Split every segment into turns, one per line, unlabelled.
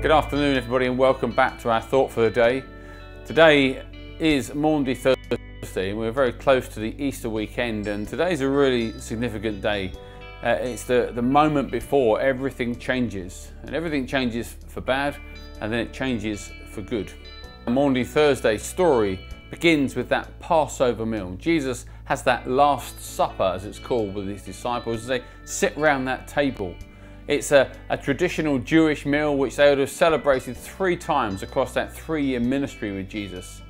Good afternoon everybody and welcome back to our thought for the day. Today is Maundy Thursday and we're very close to the Easter weekend, and today's a really significant day. It's the moment before everything changes, and everything changes for bad and then it changes for good. The Maundy Thursday story begins with that Passover meal. Jesus has that Last Supper, as it's called, with his disciples as they sit round that table. It's a traditional Jewish meal which they would have celebrated 3 times across that 3-year ministry with Jesus.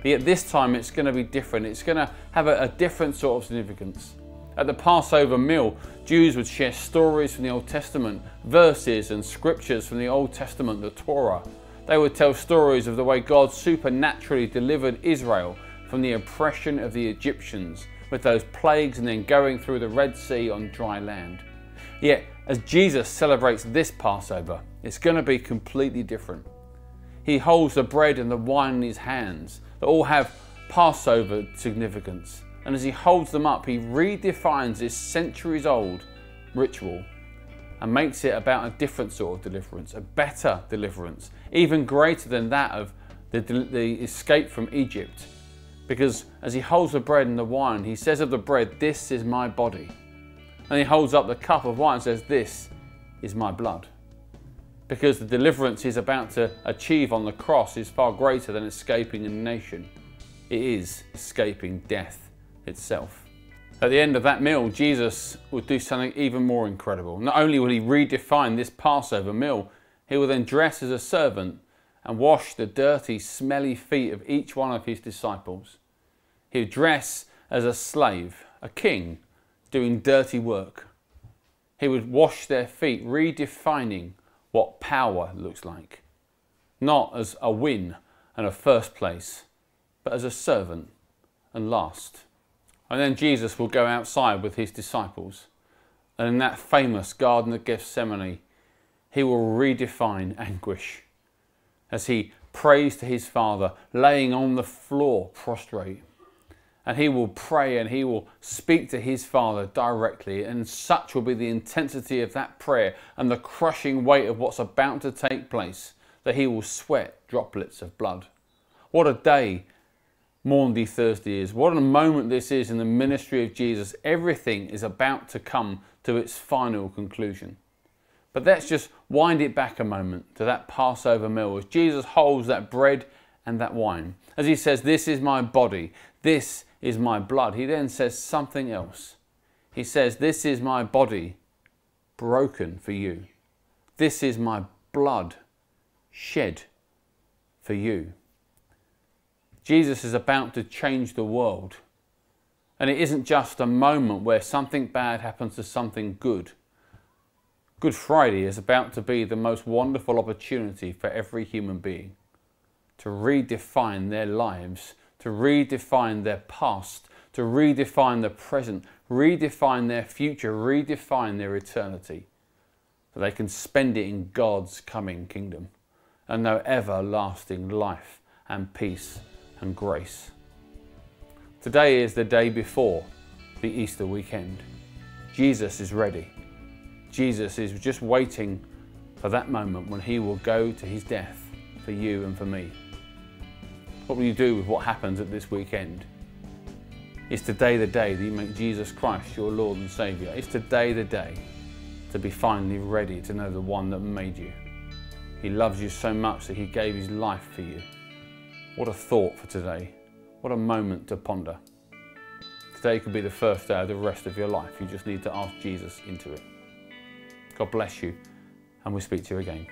But yet this time it's going to be different. It's going to have a different sort of significance. At the Passover meal, Jews would share stories from the Old Testament, verses and scriptures from the Old Testament, the Torah. They would tell stories of the way God supernaturally delivered Israel from the oppression of the Egyptians with those plagues and then going through the Red Sea on dry land. Yet, as Jesus celebrates this Passover, it's going to be completely different. He holds the bread and the wine in his hands that all have Passover significance. And as he holds them up, he redefines this centuries-old ritual and makes it about a different sort of deliverance, a better deliverance, even greater than that of the escape from Egypt. Because as he holds the bread and the wine, he says of the bread, "This is my body." And he holds up the cup of wine and says, "This is my blood." Because the deliverance he's about to achieve on the cross is far greater than escaping a nation. It is escaping death itself. At the end of that meal, Jesus will do something even more incredible. Not only will he redefine this Passover meal, he will then dress as a servant and wash the dirty, smelly feet of each one of his disciples. He'll dress as a slave, a king, doing dirty work. He would wash their feet, redefining what power looks like. Not as a win and a first place, but as a servant and last. And then Jesus will go outside with his disciples, and in that famous Garden of Gethsemane, he will redefine anguish as he prays to his Father, laying on the floor prostrate. And he will pray and he will speak to his Father directly, and such will be the intensity of that prayer and the crushing weight of what's about to take place that he will sweat droplets of blood. What a day Maundy Thursday is. What a moment this is in the ministry of Jesus. Everything is about to come to its final conclusion. But let's just wind it back a moment to that Passover meal as Jesus holds that bread and that wine. As he says, "This is my body, this is my blood," he then says something else. He says, "This is my body broken for you. This is my blood shed for you." Jesus is about to change the world. And it isn't just a moment where something bad happens to something good. Good Friday is about to be the most wonderful opportunity for every human being to redefine their lives, to redefine their past, to redefine the present, redefine their future, redefine their eternity, so they can spend it in God's coming kingdom and know everlasting life and peace and grace. Today is the day before the Easter weekend. Jesus is ready. Jesus is just waiting for that moment when he will go to his death for you and for me. What will you do with what happens at this weekend? Is today the day that you make Jesus Christ your Lord and Saviour? Is today the day to be finally ready to know the one that made you? He loves you so much that he gave his life for you. What a thought for today. What a moment to ponder. Today could be the first day of the rest of your life. You just need to ask Jesus into it. God bless you, and we'll speak to you again.